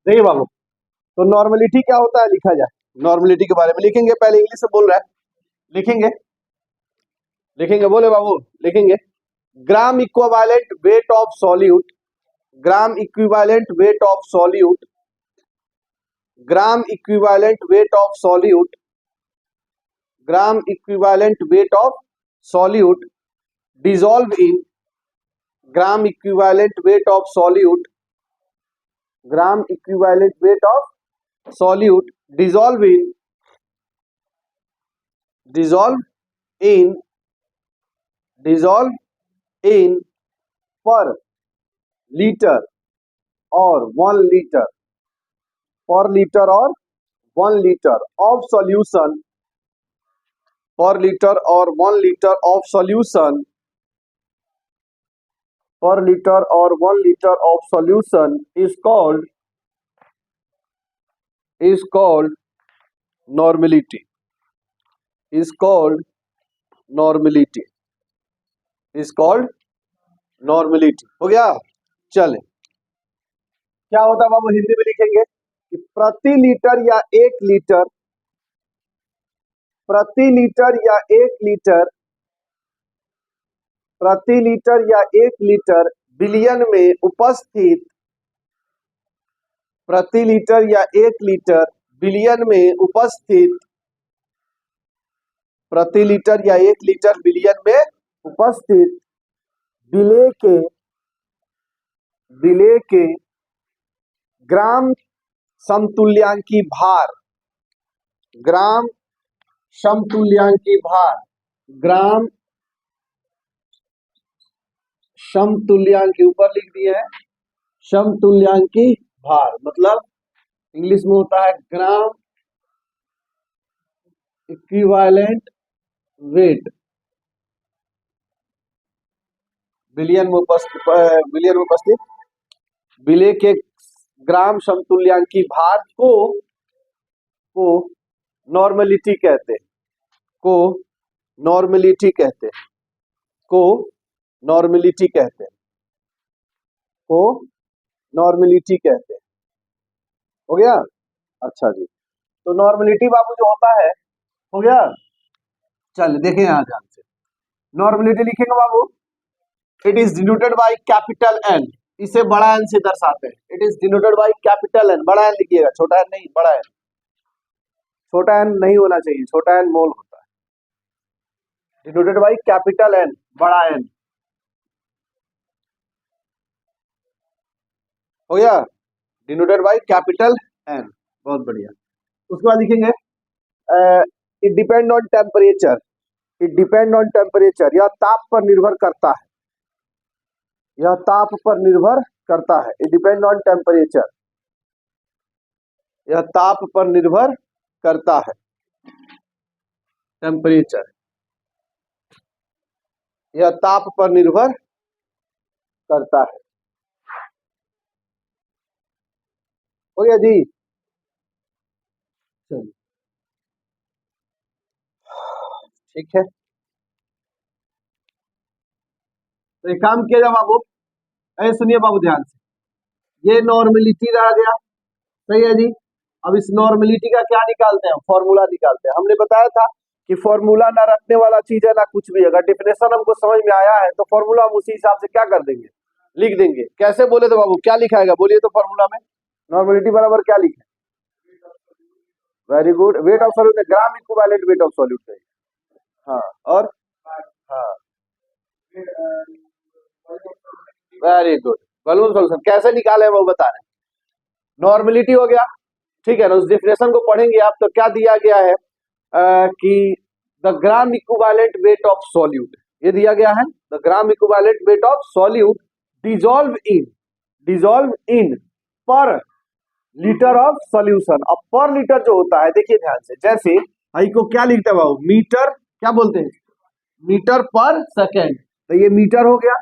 देखिए बाबू, तो नॉर्मलिटी क्या होता है लिखा जाए, नॉर्मलिटी के बारे में लिखेंगे। पहले इंग्लिश से बोल रहा है, लिखेंगे लिखेंगे, बोले बाबू लिखेंगे। ग्राम equivalent weight of solute, gram equivalent weight of solute, gram equivalent weight of solute, gram equivalent weight of solute dissolve in, gram equivalent weight of solute, gram equivalent weight of solute dissolve in, dissolve in, dissolve in पर litre और 1 litre, पर litre और 1 litre of solution, पर litre और 1 litre of solution, पर litre और 1 litre of solution is called normality, is called normality, is called normality। हो गया। चले, क्या होता है बाबू, हिंदी में लिखेंगे कि प्रति लीटर या 1 लीटर, प्रति लीटर या 1 लीटर, प्रति लीटर या 1 लीटर बिलियन में उपस्थित, प्रति लीटर या 1 लीटर बिलियन में उपस्थित, प्रति लीटर या 1 लीटर बिलियन में उपस्थित विलेय के ग्राम समतुल्यांकी भार, ग्राम समतुल्यांकी भार, ग्राम समतुल्यांकी, ऊपर लिख दिए है समतुल्यांकी भार, मतलब इंग्लिश में होता है ग्राम इक्विवेलेंट वेट, बिलियन में उपस्थित विलेय के ग्राम समतुल्यांकी भार को नॉर्मलिटी कहते हैं, को नॉर्मलिटी कहते हैं, को नॉर्मलिटी कहते हैं, को नॉर्मलिटी कहते हैं। हो गया। अच्छा जी, तो नॉर्मलिटी बाबू जो होता है, हो गया। चल देखें यहां ध्यान से, नॉर्मलिटी लिखेंगे बाबू, it is denoted by capital N, इसे बड़ा एन से दर्शाते हैं। It is denoted by capital N, बड़ा एन लिखिएगा, छोटा एन नहीं, बड़ा एन, छोटा एन नहीं होना चाहिए, छोटा एन मोल होता है। डिनोटेड बाय कैपिटल एन, बड़ा एन। हो गया, डिनोटेड बाय कैपिटल एन, बहुत बढ़िया। उसके बाद लिखेंगे it depend on temperature, it depend on temperature, यह ताप पर निर्भर करता है, यह ताप पर निर्भर करता है। इट डिपेंड ऑन टेम्परेचर, यह ताप पर निर्भर करता है, टेम्परेचर, यह ताप पर निर्भर करता है। हो गया जी। चलिए ठीक है, तो एक काम किया जाए बाबू, ऐसे सुनिए बाबू ध्यान से, ये नॉर्मलिटी रह गया, सही है जी। अब इस नॉर्मलिटी का क्या निकालते हैं, फॉर्मूला निकालते हैं। हमने बताया था कि फॉर्मूला ना रखने वाला चीज है ना कुछ भी, अगर डेफिनेशन हमको समझ में आया है तो फॉर्मूला हम उसी हिसाब से क्या कर देंगे, लिख देंगे। कैसे बोले तो बाबू, क्या लिखा है बोलिए तो फॉर्मूला में, नॉर्मलिटी बराबर क्या लिखे, very good, wait of solute, gram equivalent weight of solute है। हाँ, और हाँ, वेरी गुड, वॉल्यूम सॉल्यूशन कैसे निकाले वो बता रहे हैं। नॉर्मलिटी हो गया, ठीक है ना। उस डेफिनेशन को पढ़ेंगे आप तो क्या दिया गया है कि the gram equivalent weight of solute, ये दिया गया है, the gram equivalent weight of solute dissolve in पर लीटर ऑफ सॉल्यूशन। अब पर लीटर जो होता है, देखिए ध्यान से, जैसे आई को क्या लिखते हैं बाबू, मीटर, क्या बोलते हैं, मीटर पर सेकेंड, तो ये मीटर हो गया,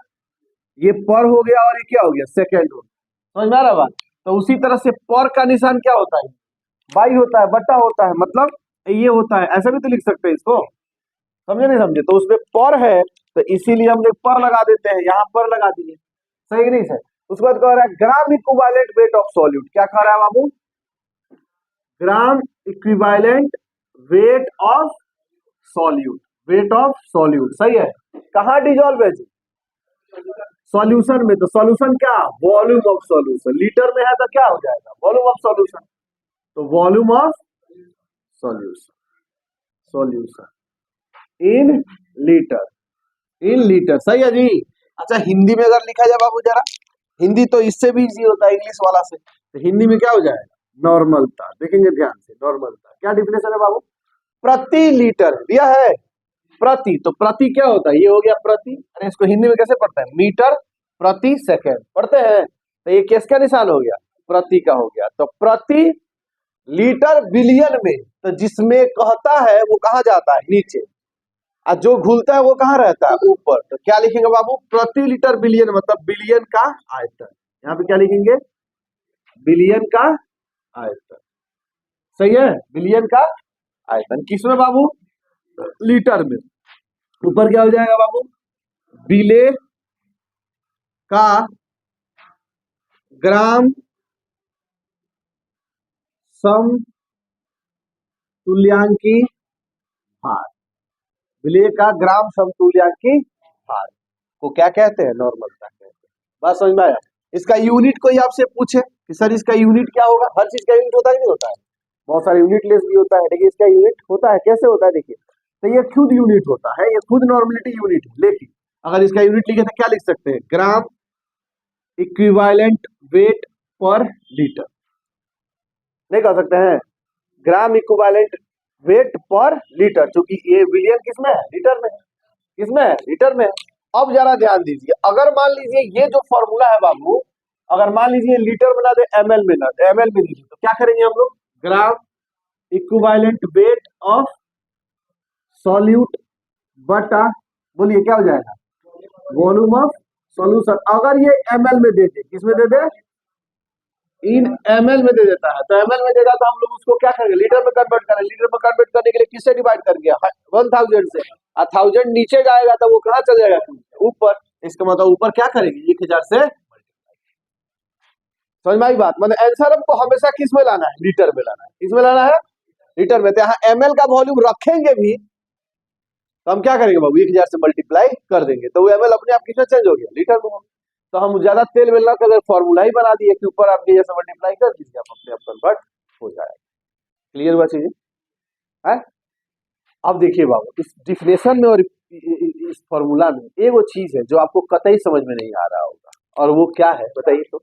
ये पर हो गया, और ये क्या हो गया, सेकेंड हो गया। समझ में आ रहा बात। तो उसी तरह से पर का निशान क्या होता है, बाई होता है, बट्टा होता है, मतलब ये होता है, ऐसा भी तो लिख सकते हैं इसको, समझे नहीं समझे। तो उसमें पर है तो इसीलिए हम लोग पर लगा देते हैं, यहाँ पर लगा दिए, सही नहीं सर। उसके बाद कह रहा है gram equivalent weight of solute. क्या कह रहा है बाबू? Gram equivalent weight of solute, weight of solute. सही है। कहाँ डिजोल्व है जी? सॉल्यूशन में। तो सॉल्यूशन क्या? Volume of solution. लीटर में है तो क्या हो जाएगा? Volume of solution. तो volume of solution, solution in litre, in litre. सही है जी। अच्छा, हिंदी में अगर लिखा जाए बाबू जरा, हिंदी तो इससे भी इजी होता है इंग्लिश वाला से। तो हिंदी में क्या हो जाएगा? नॉर्मलता। देखेंगे ध्यान से, नॉर्मलता क्या डिफिनेशन है बाबू? प्रति लीटर दिया है, प्रति। तो प्रति क्या होता है? ये हो गया प्रति। अरे इसको हिंदी में कैसे पढ़ते हैं? मीटर प्रति सेकंड पढ़ते हैं। तो ये किसका निशान हो गया? प्रति का हो गया। तो प्रति लीटर बिलियन में, तो जिसमें कहता है वो कहाँ जाता है? नीचे। और जो घुलता है वो कहाँ रहता है? ऊपर। तो क्या लिखेंगे बाबू? प्रति लीटर बिलियन, मतलब बिलियन का आयतन। यहाँ पे क्या लिखेंगे? बिलियन का आयतन। सही है, बिलियन का आयतन। किसमें बाबू? लीटर में। ऊपर क्या हो जाएगा बाबू? बिले का ग्राम समतुल्यांकी भार। बिले का ग्राम समतुल्यांकी भार को क्या कहते हैं? नॉर्मलता कहते हैं। बात समझ में आया? इसका यूनिट कोई आपसे पूछे कि सर इसका यूनिट क्या होगा? हर चीज का यूनिट होता है कि नहीं होता है? बहुत सारे यूनिट लेस भी होता है, लेकिन इसका यूनिट होता है। कैसे होता है देखिए। तो ये खुद यूनिट होता है, ये खुद नॉर्मलिटी यूनिट है। लेकिन अगर इसका यूनिट लिखे तो क्या लिख सकते हैं? ग्राम इक्विवेलेंट वेट पर लीटर। नहीं कह सकते हैं? ग्राम इक्विवेलेंट वेट पर लीटर, क्योंकि ये बिलियन किसमें है? लीटर में। किसमें है? लीटर में। अब जरा ध्यान दीजिए, अगर मान लीजिए ये जो फॉर्मूला है बाबू, अगर मान लीजिए लीटर में ना दे, एमएल में ना दे, एमएल में दीजिए, तो क्या करेंगे हम लोग? ग्राम इक्विवेलेंट वेट ऑफ सॉल्यूट बटा, बोलिए क्या हो जाएगा? Volume of solution. अगर ये एमएल में दे दे, किसमें दे दे? इन एमएल में दे देता है, तो एमएल में देगा तो हम लोग उसको क्या करेंगे? लीटर में कन्वर्ट करें। लीटर में कन्वर्ट करने के लिए किससे डिवाइड कर गया? 1000 से। 1000 नीचे जाएगा तो वो कहाँ चल जाएगा? ऊपर। इसका मतलब ऊपर क्या करेंगे? 1000 से। समझ में आई बात? मतलब आंसर हमको हमेशा किस में लाना है? लीटर में लाना है। किसमें लाना है? लीटर में। तो यहाँ एमएल का वॉल्यूम रखेंगे भी तो हम क्या करेंगे बाबू? 1000 से मल्टीप्लाई कर देंगे, तो वो एमएल अपने आप किसमें चेंज हो गया? लीटर में। तो हम ज्यादा तेल मिलना का अगर फॉर्मूला ही बना दिए कि ऊपर आप जैसे मल्टीप्लाई कर दीजिए, आप अपने आप कन्वर्ट हो जाएगा। क्लियर हुआ चीजें? है? अब देखिए बाबू, इस डिफिनेशन में और इस फॉर्मूला में एक वो चीज है जो आपको कतई समझ में नहीं आ रहा होगा, और वो क्या है बताइए तो?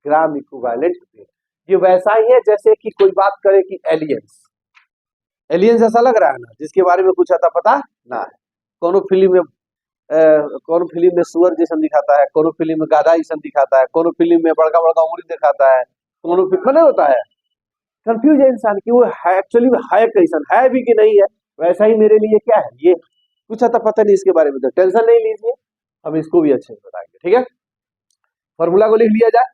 ग्राम इक्विवेलेंट वेट। ये वैसा ही है जैसे कि कोई बात करे कि एलियंस, एलियंस ऐसा लग रहा है ना जिसके बारे में कुछ आता पता ना है। कोनो फिल्म में कोनो फिल्म में सुअर जैसा दिखाता है, कोनो फिल्म में गाधा जैसा दिखाता है, कोनो फिल्म में बड़का बड़का उंगली दिखाता है, कोनो फिल्म में होता है। कंफ्यूज है इंसान कि वो है एक्चुअली है कैसन, है भी कि नहीं है। वैसा ही मेरे लिए क्या है, ये कुछ आता पता नहीं इसके बारे में। तो टेंशन नहीं लीजिए, हम इसको भी अच्छे से बताएंगे। ठीक है, फॉर्मूला को लिख लिया जाए,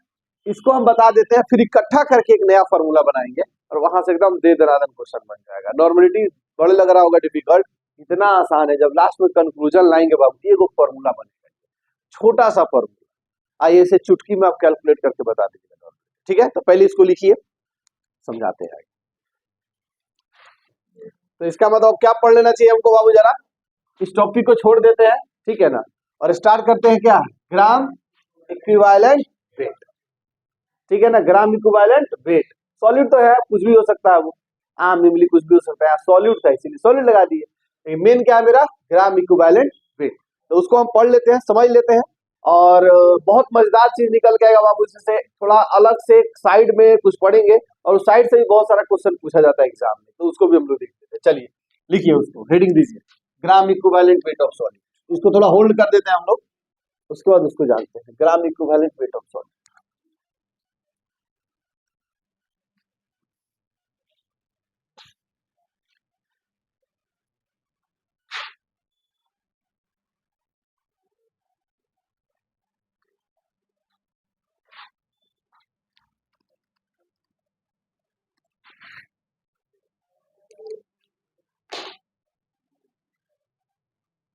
इसको हम बता देते हैं, फिर इकट्ठा करके एक नया फॉर्मूला बनाएंगे और वहां से एकदम दे दनादन क्वेश्चन बन जाएगा। नॉर्मलिटी बड़े लग रहा होगा डिफिकल्ट, इतना आसान है। जब लास्ट में कंक्लूजन लाएंगे बाबू, ये फॉर्मूला बनेगा, छोटा सा फॉर्मूला। आइए इसे चुटकी में आप कैलकुलेट करके बता दीजिएगा। ठीक है, तो पहले इसको लिखिए, समझाते हैं। तो इसका मतलब क्या पढ़ लेना चाहिए हमको बाबू? जरा इस टॉपिक को छोड़ देते हैं, ठीक है ना, और स्टार्ट करते हैं क्या? ग्राम इक्विवेलेंट वेट। ठीक है ना, ग्राम इक्विवेलेंट वेट। सॉलिड तो है, कुछ भी हो सकता है, वो आम इमली कुछ भी हो सकता है, सॉलिड था इसीलिए सॉलिड लगा दिए। मेन क्या है मेरा? ग्राम इक्विवेलेंट वेट। तो उसको हम पढ़ लेते हैं, समझ लेते हैं, और बहुत मजेदार चीज निकल के आएगा बाबू। इससे थोड़ा अलग से साइड में कुछ पढ़ेंगे, और उस साइड से भी बहुत सारा क्वेश्चन पूछा जाता है एग्जाम में, तो उसको भी हम लोग देख लेते हैं। चलिए लिखिए, उसको हेडिंग दीजिए, ग्राम इक्विवेलेंट वेट ऑफ सॉलिड। इसको थोड़ा होल्ड कर देते हैं हम लोग, उसके बाद उसको जानते हैं। ग्राम इक्विवेलेंट वेट ऑफ सॉलिड।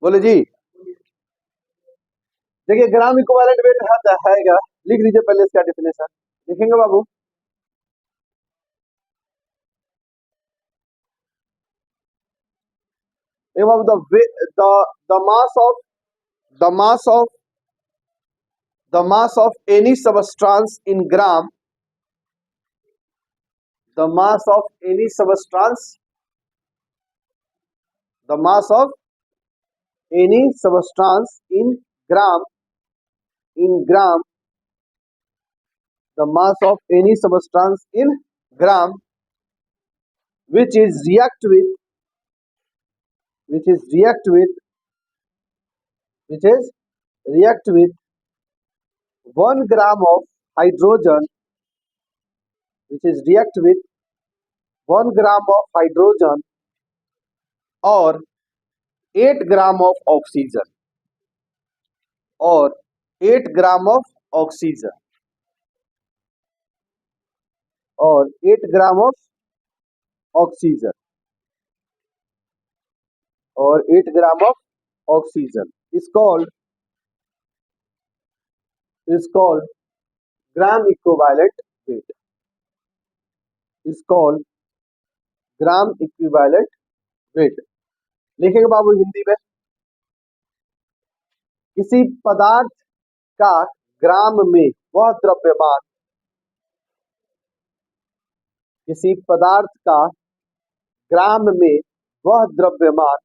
बोले जी, देखिए ग्राम इक्विवेलेंट वेट है, लिख लीजिए पहले इसका डेफिनेशन, लिखेंगे बाबू। ए बाबू, the mass of the mass of the mass of any substance in gram the mass of any substance the mass of any substance in gram the mass of any substance in gram which is react with which is react with which is react with 1 gram of hydrogen which is react with 1 gram of hydrogen or 8 gram of oxygen or 8 gram of oxygen or 8 gram of oxygen or 8 gram of oxygen is called gram equivalent weight is called gram equivalent weight। लिखेंगे बाबू हिंदी में, किसी पदार्थ का ग्राम में वह द्रव्यमान किसी पदार्थ का ग्राम में वह द्रव्यमान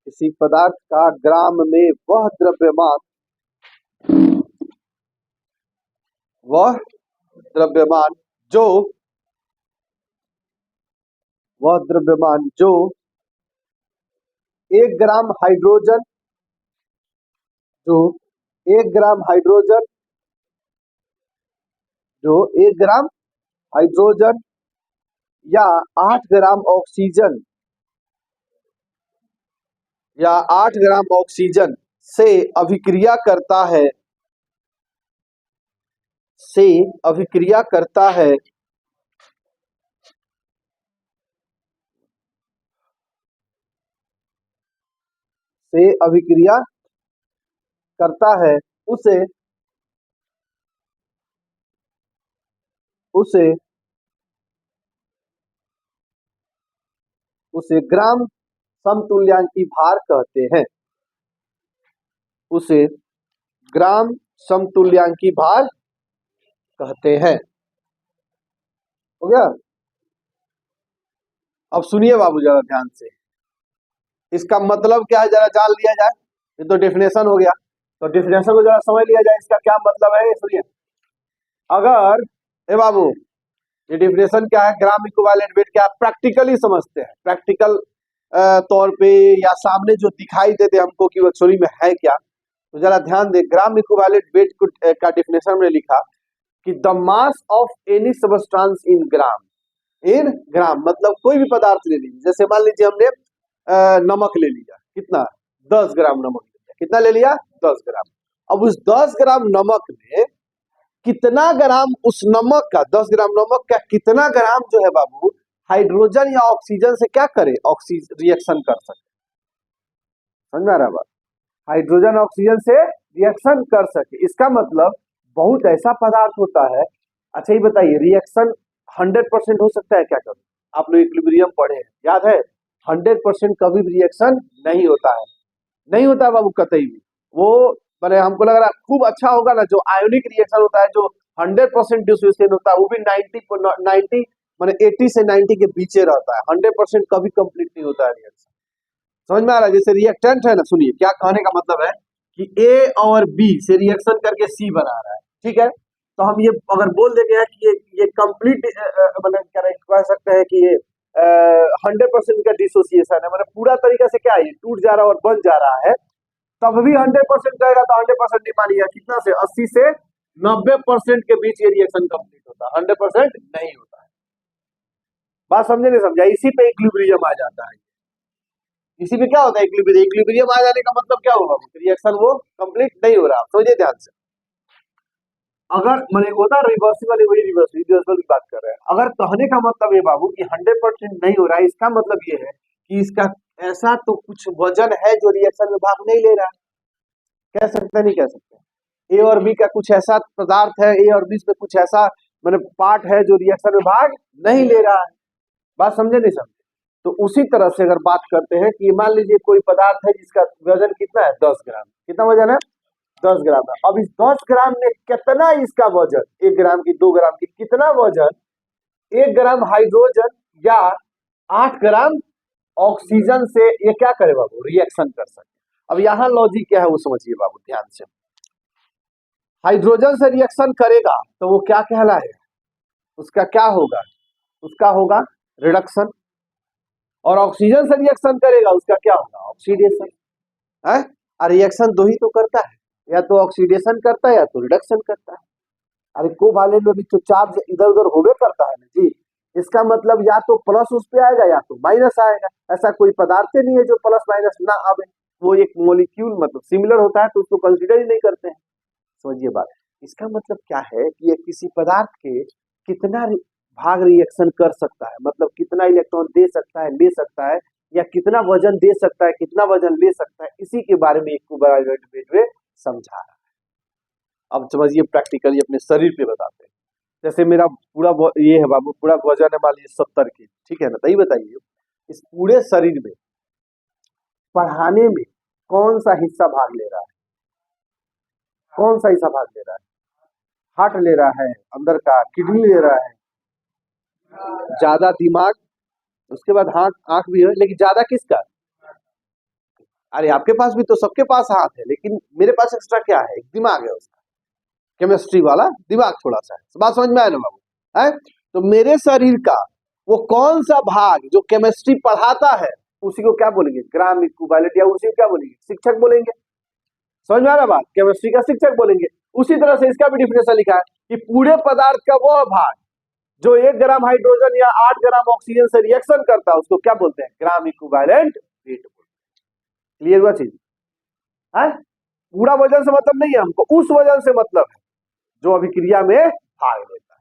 किसी पदार्थ का ग्राम में वह द्रव्यमान जो 1 ग्राम हाइड्रोजन जो 1 ग्राम हाइड्रोजन या 8 ग्राम ऑक्सीजन से अभिक्रिया करता है से अभिक्रिया करता है उसे ग्राम समतुल्यांकी भार कहते हैं उसे ग्राम समतुल्यांकी भार कहते हैं। हो गया। अब सुनिए बाबू जरा ध्यान से, इसका मतलब क्या है जरा जान लिया जाए। ये तो डेफिनेशन हो गया, तो डेफिनेशन को जरा समझ लिया जाए, इसका क्या मतलब है। सुनिए, अगर ए बाबू ये डेफिनेशन क्या है, ग्राम इक्विवेलेंट वेट क्या है, प्रैक्टिकली समझते हैं, प्रैक्टिकल तौर पे या सामने जो दिखाई देते हमको कि एक्चुअली में है क्या। तो जरा ध्यान दे, ग्राम इक्विवेलेंट वेट का डेफिनेशन में लिखा कि the mass of any substance in gram मतलब कोई भी पदार्थ ले लीजिए, जैसे मान लीजिए हमने नमक ले लिया, कितना 10 ग्राम नमक ले लिया, कितना ले लिया 10 ग्राम। अब उस 10 ग्राम नमक में कितना ग्राम उस नमक का 10 ग्राम नमक का कितना ग्राम जो है बाबू हाइड्रोजन या ऑक्सीजन से क्या करे, ऑक्सीजन रिएक्शन कर सके। समझ में आ रहा है बात, हाइड्रोजन ऑक्सीजन से रिएक्शन कर सके। इसका मतलब बहुत ऐसा पदार्थ होता है। अच्छा ये बताइए, रिएक्शन 100% हो सकता है क्या कभी? आप लोग इक्विलिब्रियम पढ़े हैं, याद है 100% कभी भी रिएक्शन नहीं होता है, नहीं होता है बाबू कतई भी। वो मैंने हमको लग रहा है खूब अच्छा होगा ना, जो आयोनिक रिएक्शन होता है जो 100% डिसोसिएशन होता है वो भी 90 माने 80 से 90 के बीच रहता है, 100% कभी कंप्लीट नहीं होता है रिएक्शन। समझ में आ रहा है? जैसे रिएक्टेंट है ना, सुनिए क्या कहने का मतलब है कि ए और बी से रिएक्शन करके सी बना रहा है, ठीक है। तो हम ये अगर बोल देंगे कि ये कंप्लीट मतलब कह सकते हैं कि ये 100% का डिसोसिएशन है, मतलब पूरा तरीके से क्या है ये टूट जा रहा है और बन जा रहा है, तब भी 100% रहेगा तो 100% नहीं मानिएगा, कितना से 80 से 90% के बीच ये रिएक्शन कंप्लीट होता है, 100% नहीं होता है। बात समझे नहीं समझा? इसी पे इक्विलिब्रियम आ जाता है। इसी पे क्या होता है इक्विलिब्रियम आ जाने का मतलब क्या होगा, रिएक्शन वो कंप्लीट नहीं हो रहा। समझिए ध्यान से, अगर मैंने होता रिवर्सिबल वही रिवर्सिबल की बात कर रहे हैं। अगर कहने का मतलब ये बाबू कि 100% नहीं हो रहा है, इसका मतलब ये है कि इसका ऐसा तो कुछ वजन है जो रिएक्शन में भाग नहीं ले रहा है। कह सकते नहीं कह सकते? ए और बी का कुछ ऐसा पदार्थ है, ए और बी में कुछ ऐसा मतलब पार्ट है जो रिएक्शन में भाग नहीं ले रहा है। बात समझे नहीं समझे? तो उसी तरह से अगर बात करते हैं कि मान लीजिए कोई पदार्थ है जिसका वजन कितना है, 10 ग्राम। कितना वजन है? 10 ग्राम है। अब इस 10 ग्राम में कितना इसका वजन, 1 ग्राम की, 2 ग्राम की, कितना वजन 1 ग्राम हाइड्रोजन या 8 ग्राम ऑक्सीजन से ये क्या करे बाबू, रिएक्शन कर सकते। अब यहाँ लॉजिक क्या है वो समझिए बाबू ध्यान से। हाइड्रोजन से रिएक्शन करेगा तो वो क्या कहलाएगा, उसका क्या होगा, उसका होगा रिडक्शन। और ऑक्सीजन से रिएक्शन करेगा उसका क्या होगा, ऑक्सीडेशन है। और रिएक्शन दो ही तो करता है, या तो ऑक्सीडेशन करता है या तो रिडक्शन करता है। अरे कोवैलेंट में भी तो चार्ज इधर उधर होवे करता है ना जी। इसका मतलब या तो प्लस उस पे आएगा या तो माइनस आएगा। ऐसा कोई पदार्थ नहीं है जो प्लस माइनस ना आवे। वो एक मॉलिक्यूल मतलब सिमिलर होता है तो उसको कंसीडर ही नहीं करते हैं। समझिए बात। इसका मतलब क्या है कि ये किसी पदार्थ के कितना भाग रिएक्शन कर सकता है, मतलब कितना इलेक्ट्रॉन दे सकता है, ले सकता है, या कितना वजन दे सकता है, कितना वजन ले सकता है, इसी के बारे में इक्विवेलेंट में समझा रहा है। अब समझिए प्रैक्टिकली अपने शरीर पे बताते हैं। जैसे मेरा पूरा ये है बाबू, पूरा वजन है मान लीजिए 70 की, ठीक है ना। तो ये बताइए इस पूरे शरीर में पढ़ाने में कौन सा हिस्सा भाग ले रहा है, कौन सा हिस्सा भाग ले रहा है? हार्ट ले रहा है, अंदर का किडनी ले रहा है, ज्यादा दिमाग, उसके बाद हाथ आंख भी है, लेकिन ज्यादा किसका? अरे आपके पास भी तो, सबके पास हाथ है, लेकिन मेरे पास एक्स्ट्रा क्या है, एक दिमाग है उसका, केमिस्ट्री वाला दिमाग थोड़ा सा है। बात समझ में आया ना बाबू है? तो मेरे शरीर का वो कौन सा भाग जो केमिस्ट्री पढ़ाता है उसी को क्या बोलेंगे, ग्राम इक्विवेलेंट, या उसी को क्या बोलेंगे, शिक्षक बोलेंगे। समझ में आ रहा बात? केमिस्ट्री का शिक्षक बोलेंगे। उसी तरह से इसका भी डिफिनेशन लिखा है कि पूरे पदार्थ का वो भाग जो 1 ग्राम हाइड्रोजन या 8 ग्राम ऑक्सीजन से रिएक्शन करता है उसको क्या बोलते हैं, ग्राम इक्विवेलेंट वेट। क्लियर हुआ चीज है? पूरा वजन से मतलब नहीं है हमको, उस वजन से मतलब है जो अभिक्रिया में भाग लेता है।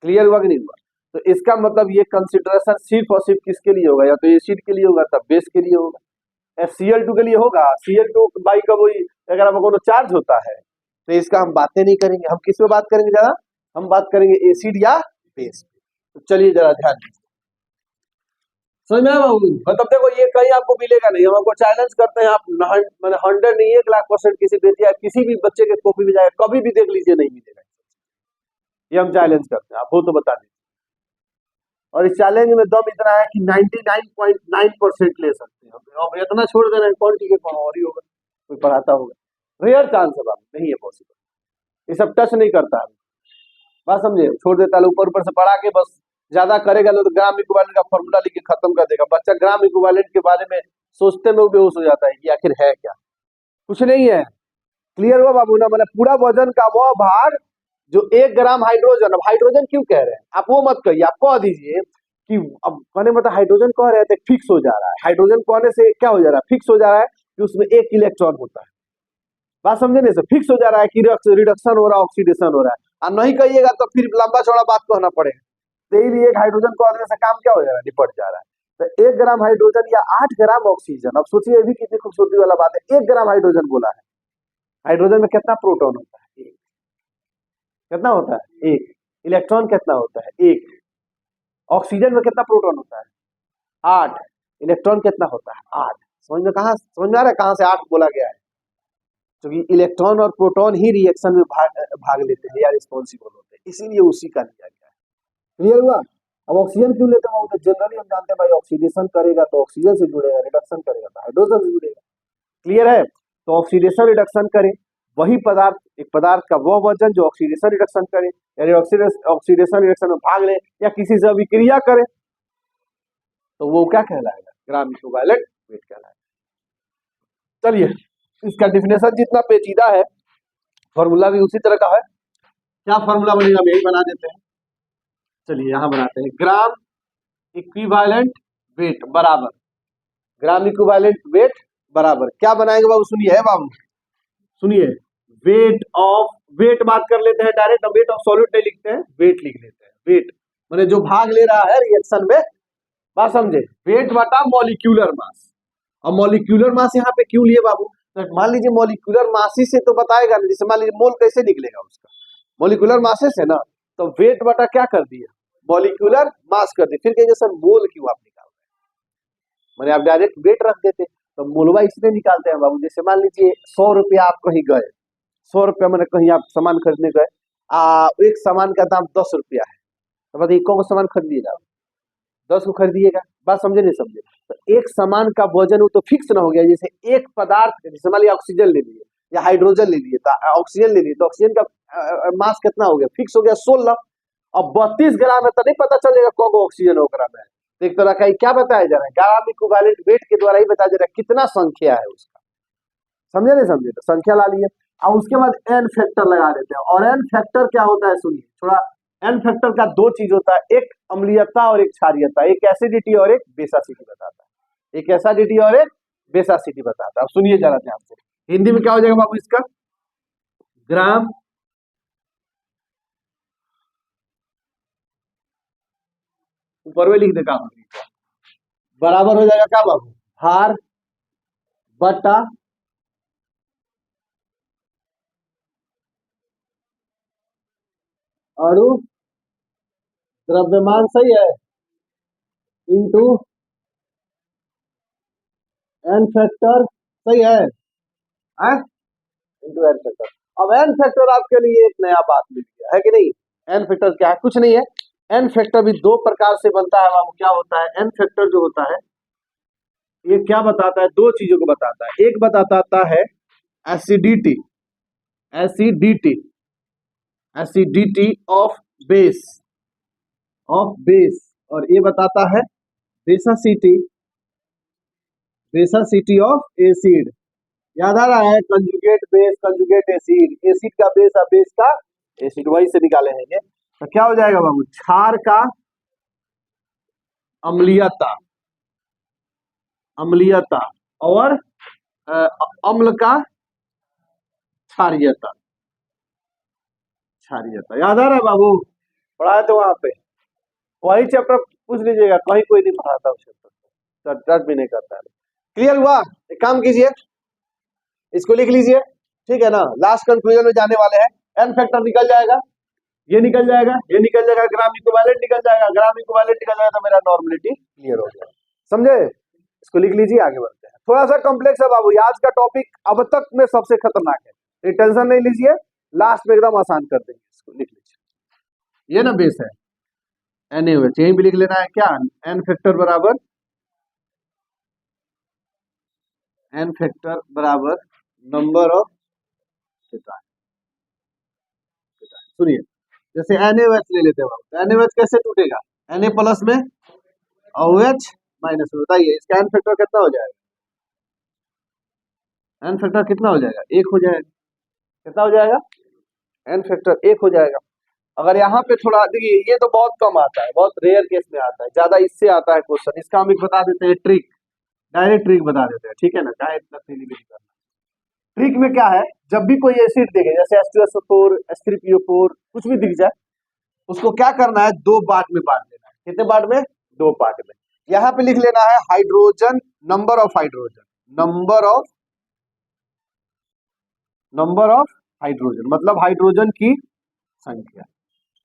क्लियर हुआ कि नहीं हुआ? तो इसका मतलब ये कंसिडरेशन सिर्फ और सिर्फ किसके लिए होगा, या तो एसिड के लिए होगा, तब बेस के लिए होगा, Cl2 के लिए होगा। Cl2 बाई का वही अगर हम को चार्ज होता है तो इसका हम बातें नहीं करेंगे। हम किस पे बात करेंगे ज्यादा, हम बात करेंगे एसिड या बेस पे। तो चलिए जरा ध्यान दीजिए, समझ में आया बाबू? मतलब देखो ये कहीं आपको मिलेगा नहीं। हम आपको चैलेंज करते हैं, आप मैंने 100 नहीं 1,00,000% किसी बेटी या किसी भी बच्चे के कॉपी में जाएगा कभी भी देख लीजिए, नहीं मिलेगा। ये हम चैलेंज करते हैं, आप हो तो बता दीजिए। और इस चैलेंज में दम इतना है कि 99.9% ले सकते हैं। अब इतना छोड़ देना है, कौन टीके कौन और ही होगा, कोई पढ़ाता होगा, रेयर चांस है बाबू, नहीं है पॉसिबल। ये सब टच नहीं करता है, बात समझे, छोड़ देता है ऊपर ऊपर से पढ़ा के, बस ज्यादा करेगा तो ग्राम इक्विवेलेंट का फॉर्मूला लिख के खत्म कर देगा। बच्चा ग्राम इक्विवेलेंट के बारे में सोचते में बेहोश हो जाता है कि आखिर है क्या, कुछ नहीं है। क्लियर हुआ बाबू ना? मतलब पूरा वजन का वो भाग जो 1 ग्राम हाइड्रोजन, अब हाइड्रोजन क्यों कह रहे हैं आप वो मत कहिए, आप कह दीजिए कि अब कहने मतलब हाइड्रोजन कह रहे थे फिक्स हो जा रहा है। हाइड्रोजन कहने से क्या हो जा रहा है, फिक्स हो जा रहा है कि उसमें 1 इलेक्ट्रॉन होता है। बात समझे नहीं? से फिक्स हो जा रहा है कि रिडक्शन हो रहा है, ऑक्सीडेशन हो रहा है। और नहीं कहिएगा तो फिर लंबा चौड़ा बात कहना पड़ेगा। तो इसलिए एक हाइड्रोजन को आदमी से काम क्या हो जा रहा है, निपट जा रहा है। तो 1 ग्राम हाइड्रोजन या 8 ग्राम ऑक्सीजन, अब सोचिए ये भी कितनी खूबसूरती वाला बात है। 1 ग्राम हाइड्रोजन बोला है, हाइड्रोजन में कितना प्रोटॉन होता है, 1। कितना होता है, 1। इलेक्ट्रॉन कितना होता है, 1। ऑक्सीजन में कितना प्रोटॉन होता है, 8। इलेक्ट्रॉन कितना होता है, 8। समझ में आ रहा है कहां से 8 बोला गया है? क्योंकि इलेक्ट्रॉन और प्रोटॉन ही रिएक्शन में भाग लेते हैं या रिस्पॉन्सिबल होते हैं, इसीलिए उसी का लिया गया है। क्लियर हुआ? अब ऑक्सीजन क्यों लेते हैं? तो जनरली हम जानते हैं भाई ऑक्सीडेशन करेगा तो ऑक्सीजन से जुड़ेगा, रिडक्शन करेगा तो हाइड्रोजन से जुड़ेगा। क्लियर है? तो ऑक्सीडेशन रिडक्शन करे वही पदार्थ, एक पदार्थ का वह वजन जो ऑक्सीडेशन रिडक्शन करे, यानी ऑक्सीडेशन रिडक्शन में भाग ले या किसी से अभिक्रिया करे, तो वो क्या कहलाएगा, ग्राम इक्विवेलेंट वेट कहलाएगा। चलिए इसका डिफिनेशन जितना पेचीदा है, फॉर्मूला भी उसी तरह का है। क्या फॉर्मूला बनेगा, हम यही बना देते हैं। चलिए यहां बनाते हैं, ग्राम इक्विवेलेंट वेट बराबर, ग्राम इक्विवेलेंट वेट बराबर क्या बनाएंगे बाबू, सुनिए है बाबू, सुनिए, वेट ऑफ, वेट बात कर लेते हैं डायरेक्ट, वेट ऑफ सॉल्यूट नहीं लिखते हैं, वेट लिख लेते हैं। वेट माने जो भाग ले रहा है रिएक्शन में, बात समझे, वेट बटा मॉलिक्यूलर मास। अब मॉलिक्यूलर मास यहाँ पे क्यों लिए बाबू, तो मान लीजिए मॉलिक्यूलर मासेस से तो बताएगा ना, जैसे मान लीजिए मोल कैसे निकलेगा उसका, मॉलिक्यूलर मासेस है ना, तो वेट बटा क्या कर दिया, मॉलिक्यूलर मास कर दिया, फिर कहेंगे सर मोल क्यों आप निकाल रहे हैं, मैंने आप डायरेक्ट वेट रख देते, तो मोलवा इसलिए निकालते हैं बाबू, जैसे मान लीजिए 100 रुपया आप कहीं गए, 100 रुपया मैंने कहीं आप सामान खरीदने गए, एक सामान का दाम 10 रुपया है, तो बताइए कौन सा सामान खरीदिएगा, 10 को खरीदिएगा, बात समझे नहीं समझे, तो एक सामान का वजन वो तो फिक्स ना हो गया, जैसे एक पदार्थ, जैसे मान लिया ऑक्सीजन ले लिए या हाइड्रोजन ले लिए, तो ऑक्सीजन ले लिए तो ऑक्सीजन का मास कितना हो गया, फिक्स हो गया 16, अब 32 ग्राम है तो नहीं पता चलेगा कौन ऑक्सीजन हो ग्राम है, तो एक तरह का क्या बताया जा रहा है, ग्राम इक्विवेलेंट वेट के द्वारा ही बताया जा रहा है कितना संख्या है उसका, समझे नहीं समझे, तो संख्या ला लिए, और उसके बाद एन फैक्टर लगा देते हैं, और एन फैक्टर क्या होता है सुनिए थोड़ा, एन फैक्टर का दो चीज होता है, एक अम्लीयता और एक क्षारीयता, एक एसिडिटी और एक बेसासिटी बताता है, एक एसिडिटी और एक बेसासिटी बताता है, अब सुनिए जरा ध्यान से, हिंदी में क्या हो जाएगा बाबू इसका, ग्राम ऊपर में लिख देगा बराबर हो जाएगा क्या बाबू, भार बटा अणु द्रव्यमान, सही है, इंटू एन फैक्टर, सही है, इंटू एन फैक्टर, अब एन फैक्टर आपके लिए एक नया बात मिल गया है कि नहीं, एन फैक्टर क्या है, कुछ नहीं है, एन फैक्टर भी दो प्रकार से बनता है बाबू, क्या होता है एन फैक्टर जो होता है, ये क्या बताता है, दो चीजों को बताता है, एक बताता है acidity, acidity, acidity of base, of base, और ये बताता है बेसासिटी, बेसासिटी ऑफ एसिड, याद आ रहा है, conjugate base conjugate acid, acid का बेस और बेस का एसिड, वही से निकाले हैं ये, तो क्या हो जाएगा बाबू, क्षार का अम्लीयता, अम्लीयता और अम्ल का क्षारीयता, क्षारीयता, याद आ रहा है बाबू, पढ़ाए तो वहां पे, वही चैप्टर पूछ लीजिएगा, कहीं कोई नहीं पढ़ाता उस चैप्टर, टच भी नहीं करता है, क्लियर हुआ, एक काम कीजिए इसको लिख लीजिए, ठीक है ना, लास्ट कंक्लूजन में जाने वाले हैं, एन फैक्टर निकल जाएगा, ये निकल जाएगा, ये निकल जाएगा, ग्राम इक्विवेलेंट निकल जाएगा, ग्राम इक्विवेलेंट निकल जाएगा, तो मेरा नॉर्मलिटी क्लियर हो गया, समझे, इसको लिख लीजिए, आगे बढ़ते हैं, थोड़ा सा कॉम्प्लेक्स है बाबू, आज का टॉपिक अब तक में सबसे खतरनाक है, ये टेंशन नहीं लीजिए, लास्ट में एकदम आसान कर देंगे, इसको लिख लीजिए, ये ना बेस है, NaOH यहीं भी लिख लेना है, क्या एन फैक्टर बराबर, एन फैक्टर बराबर नंबर ऑफ, सुनिए जैसे NaOH ले लेते हो, NaOH कैसे टूटेगा, Na प्लस में OH माइनस में, बताइए इसका एन फैक्टर कितना हो जाएगा, एन फैक्टर कितना हो जाएगा, एक हो जाएगा, कितना हो जाएगा, एन फैक्टर एक हो जाएगा, अगर यहाँ पे थोड़ा देखिए, ये तो बहुत कम आता है, बहुत रेयर केस में आता है, ज्यादा इससे आता है क्वेश्चन, इसका हम एक बता देते हैं ट्रिक, डायरेक्ट ट्रिक बता देते हैं, ठीक है ना, चाहे इतना नहीं करना, ट्रिक में क्या है, जब भी कोई एसिड दिखे, जैसे H2SO4 H3PO4 कुछ भी दिख जाए, उसको क्या करना है, दो पार्ट में बांट देना है, कितने पार्ट में, दो पार्ट में, यहाँ पे लिख लेना है hydrogen, number of hydrogen, number of hydrogen मतलब हाइड्रोजन की संख्या,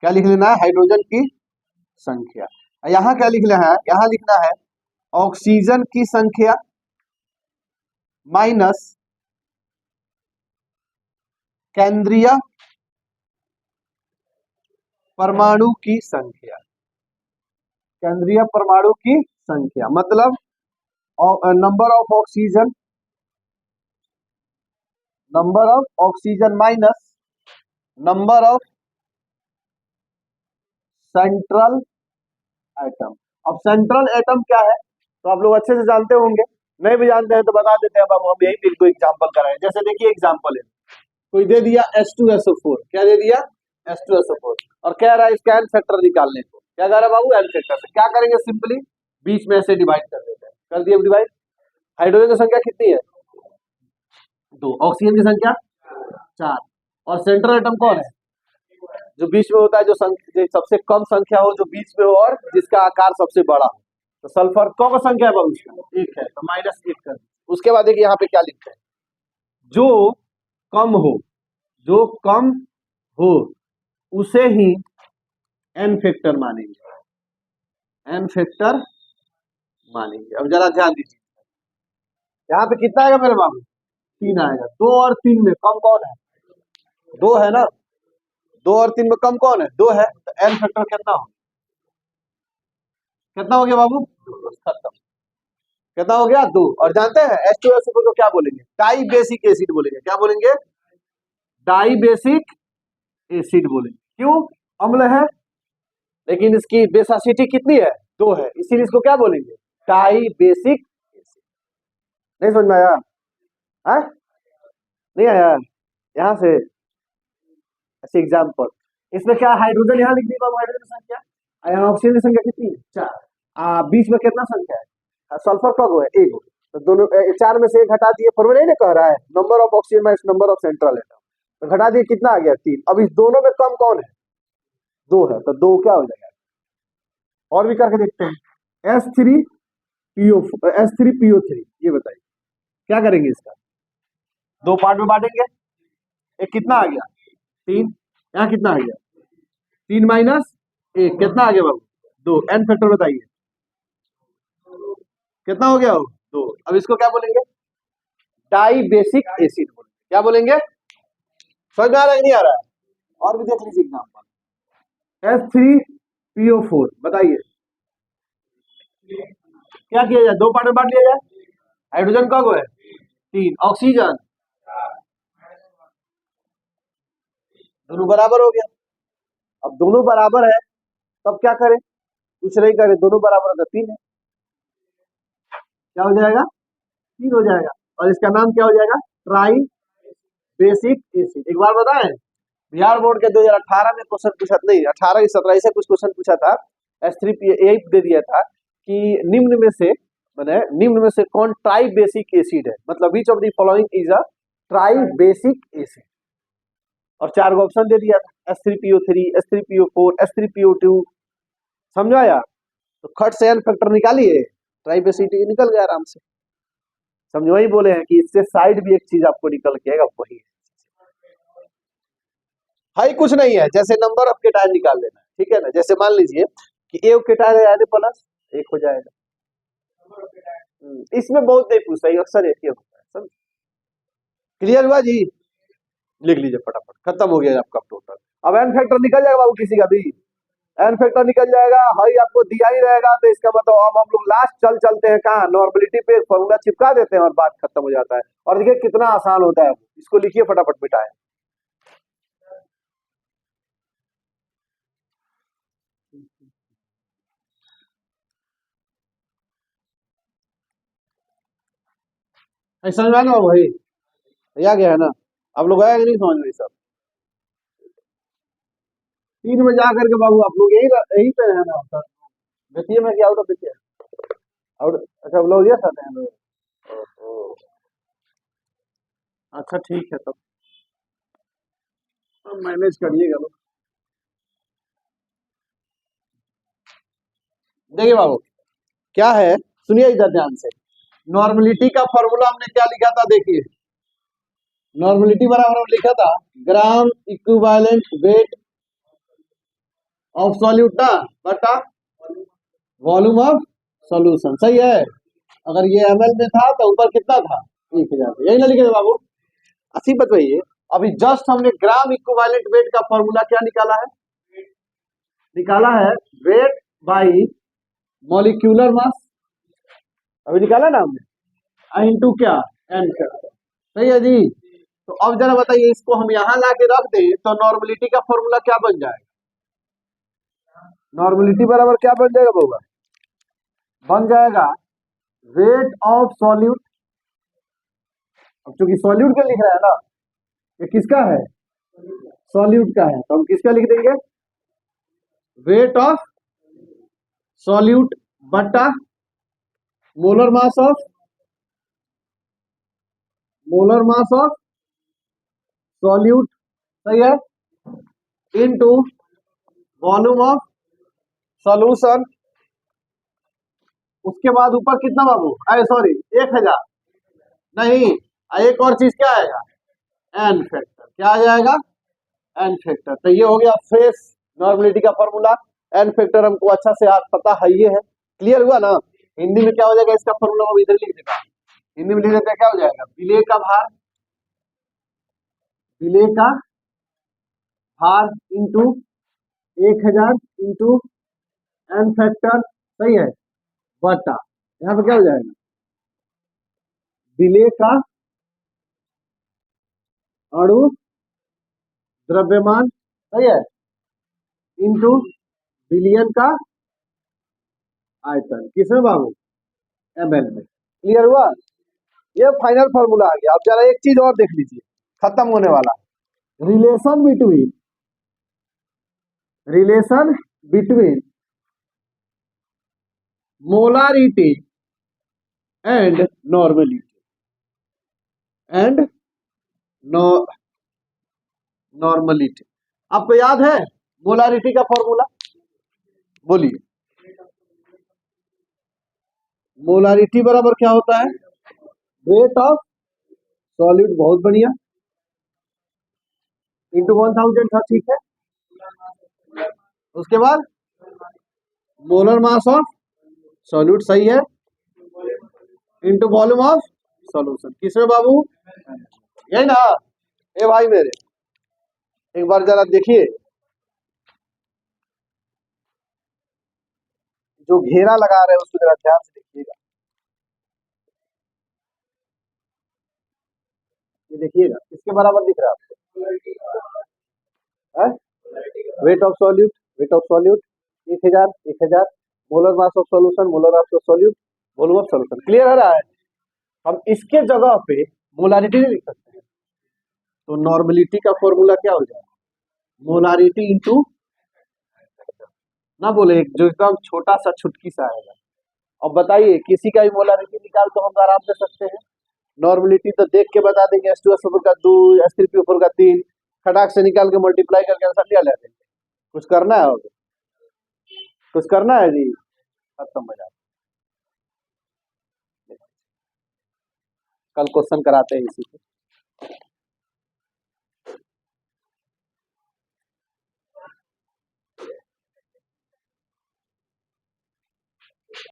क्या लिख लेना है, हाइड्रोजन की संख्या, यहाँ क्या लिख लेना है, यहाँ लिखना है ऑक्सीजन की संख्या माइनस केंद्रीय परमाणु की संख्या, केंद्रीय परमाणु की संख्या मतलब number of oxygen, number of oxygen minus number of central atom, अब सेंट्रल एटम क्या है, तो आप लोग अच्छे से जानते होंगे, नहीं भी जानते हैं तो बता देते हैं बाबू, हम यही पे कोई एग्जांपल कराएं, जैसे देखिए एग्जांपल है, कोई दे दिया H2SO4, क्या दे दिया H2SO4, और कह रहा है इसका एन फैक्टर निकालने को, क्या कह रहा है बाबू, एन फैक्टर से क्या करेंगे, सिंपली बीच में से डिवाइड कर देते हैं, कर दिए डिवाइड, हाइड्रोजन की संख्या कितनी है, दो, ऑक्सीजन की संख्या चार, और सेंट्रल एटम कौन है, जो बीच में होता है, जो सबसे कम संख्या हो, जो बीच में हो और जिसका आकार सबसे बड़ा हो, तो सल्फर कौन का संख्या है बाबू, एक है, तो -1 कर, उसके बाद देखिए यहाँ पे क्या लिखते हैं, जो कम हो, जो कम हो उसे ही एन फैक्टर मानेंगे, एन फैक्टर मानेंगे। अब जरा ध्यान दीजिए, यहाँ पे कितना आएगा मेरे बाबू? 3 आएगा। 2 और 3 में कम कौन है? 2 है ना। 2 और 3 में कम कौन है? 2 है। तो एन फैक्टर कितना हो, कितना हो गया बाबू? खत्म। कितना हो गया? 2। और जानते हैं H2SO को क्या बोलेंगे? डाई बेसिक एसिड बोलेंगे। क्या बोलेंगे? डाई बेसिक एसिड बोलेंगे। क्यों? अम्ल है, लेकिन इसकी बेसिसिटी कितनी है? 2 है, इसीलिए इसको क्या बोलेंगे? Dibasic acid. नहीं समझ में आया? है? नहीं आया? यहाँ से ऐसे एग्जाम्पल, इसमें क्या हाइड्रोजन यहाँ लिख दी बाबू, हाइड्रोजन संख्या, और यहाँ ऑक्सीजन की संख्या कितनी है? 4। बीच में कितना संख्या है? सल्फर का गो है 1 गो। तो दोनों 4 में से 1 हटा दिए, फॉर्मूला नहीं कह रहा है number of oxygen minus number of central atom, तो घटा दिए, कितना आ गया? 3। अब इस दोनों में कम कौन है? 2 है, तो 2 क्या हो जाएगा? और भी करके देखते हैं। H3PO3, ये बताइए क्या करेंगे इसका? 2 पार्ट में बांटेंगे। एक कितना आ गया? 3। यहाँ कितना आ गया? 3 माइनस 1 कितना आ गया बाबू? 2। एन फैक्टर बताइए कितना हो गया? 2। अब इसको क्या बोलेंगे? डाई बेसिक एसिड बोलेंगे। क्या बोलेंगे? समझ में आ रहा है कि नहीं आ रहा है? और भी देख लीजिए एग्जाम्पल। H3PO4 बताइए क्या किया जाए? 2 पार्ट में बांट लिया जाए। हाइड्रोजन का गो है 3, ऑक्सीजन दोनों बराबर हो गया। अब दोनों बराबर है, तब क्या करें? कुछ नहीं करे, दोनों बराबर है तो 3 है। क्या हो जाएगा? 3 हो जाएगा। और इसका नाम क्या हो जाएगा? Try basic acid. एक बार बताएं, बिहार बोर्ड के 2018 में क्वेश्चन पूछा, नहीं 18 की 17 से कुछ क्वेश्चन पूछा था, H3PO दे दिया था कि निम्न में से कौन ट्राई बेसिक एसिड है, मतलब which of the following is a try basic acid, और 4 को ऑप्शन दे दिया था, H3PO3, H3PO4, H3PO2। समझा यार? तो खट से एन फैक्टर निकालिए, ट्राई बेसिक निकल गया आराम से। समझो, वही बोले हैं कि इससे साइड भी एक चीज आपको निकल के आएगा, वही हाई कुछ नहीं है, जैसे नंबर ऑफ केटायन निकाल लेना, ठीक है ना। जैसे मान लीजिए कि ए केटायन है प्लस 1 हो जाएगा। इसमें बहुत नहीं पूछता, अक्सर एक ही होता है। समझ? क्लियर हुआ जी? लिख लीजिए फटाफट, खत्म हो गया आपका टोटल। अब एन फैक्टर निकल जाएगा बाबू, किसी का भी एन फैक्टर निकल जाएगा, हाई आपको दिया ही रहेगा, तो इसका मतलब अब हम लोग लास्ट चलते हैं कहाँ? नॉर्मलिटी पे फॉर्मूला चिपका देते हैं और बात खत्म हो जाता है। और देखिए कितना आसान होता है, इसको लिखिए फटाफट मिटाए। समझ में आया ना वही? आ गया है ना? आप लोग आया कि नहीं समझ में? सब 3 बजे आकर के बाबू आप लोग यही पे है ना? देखिए मैं क्या आउट ऑफ देखिए आउट। अच्छा लोग ये खाते हैं लोग। ओहो, अच्छा ठीक है, तब मैनेज करिएगा लोग। देखिए बाबू क्या है, सुनिए इधर ध्यान से। नॉर्मलिटी का फॉर्मूला हमने क्या लिखा था? देखिए नॉर्मलिटी बराबर हमने लिखा था ग्राम इक्विवेलेंट वेट ऑफ सॉल्यूट ना बटा वॉल्यूम ऑफ सॉल्यूशन। सही है? अगर ये ml में था तो ऊपर कितना था? 1000। यही ना लिखे थे बाबू? अच्छी बताइए, अभी जस्ट हमने ग्राम इक्विवेलेंट वेट का फॉर्मूला क्या निकाला है? निकाला है वेट बाई मॉलिक्यूलर मास, अभी निकाला ना हमने, इनटू क्या? N factor. सही है जी? तो अब जरा बताइए, इसको हम यहाँ ला के रख दें तो नॉर्मलिटी का फॉर्मूला क्या बन जाएगा? नॉर्मलिटी बराबर क्या बन जाएगा बाबा? बन जाएगा वेट ऑफ सॉल्यूट। अब चूंकि सॉल्यूट का लिख रहा है ना, ये किसका है? सॉल्यूट का है, तो हम किसका लिख देंगे? वेट ऑफ सॉल्यूट बटा मोलर मास ऑफ सॉल्यूट। सही है? Into volume of solution. उसके बाद ऊपर कितना बाबू? अरे सॉरी 1000 नहीं, एक और चीज क्या आएगा, एन फैक्टर, क्या आ जाएगा, एन फैक्टर। तो ये हो गया फ्रेश नॉर्मलिटी का फॉर्मूला। एन फैक्टर हमको अच्छा से आज पता है, ये है, क्लियर हुआ ना। हिंदी में क्या हो जाएगा इसका फॉर्मूला, हम इधर लिख देगा, हिंदी में लिख देते हैं, क्या हो जाएगा, विलेय का भार, विलेय का भार इंटू 1000 इंटू एन फैक्टर, सही है, बटा यहाँ पे क्या हो जाएगा, विलेय का अणु द्रव्यमान, सही है, इंटू बिलियन का आयतन, किसमें बाबू, एमएल में। क्लियर हुआ, ये फाइनल फॉर्मूला आ गया। अब जरा एक चीज और देख लीजिए, खत्म होने वाला, relation between molarity and normality and normality. आपको याद है मोलारिटी का फॉर्मूला, बोलिए, मोलारिटी बराबर क्या होता है, वेट ऑफ सॉलिड, बहुत बढ़िया, इंटू 1000 था, ठीक है, उसके बाद मोलर मास ऑफ सॉल्यूट, सही है, इंटू वॉल्यूम ऑफ सॉल्यूशन, किसमें बाबू, यही ना। ए भाई मेरे, एक बार जरा देखिए, जो घेरा लगा रहे हैं उसको जरा ध्यान से देखिएगा, ये देखिएगा किसके बराबर दिख रहा है आपको, wait of solute, weight of solute 1000 1000, molar mass of solution, molar mass of solute, volume of solution, clear हो रहा है। हम इसके जगह पे मोलारिटी नहीं लिख सकते हैं, तो नॉर्मलिटी का फॉर्मूला क्या हो जाएगा, मोलारिटी इंटू, ना बोले जो एकदम छोटा सा छुटकी सा आएगा। अब बताइए किसी का भी मोलारिटी निकाल तो हम आराम से सकते हैं, नॉर्मलिटी तो देख के बता देंगे, H2SO4 का 2, H3PO4 का 3, खटाक से निकाल के मल्टीप्लाई करके आंसर लिया ले देंगे। कुछ करना है, कुछ करना है जी, खत्म हो जाए, कल क्वेश्चन कराते हैं इसी पे।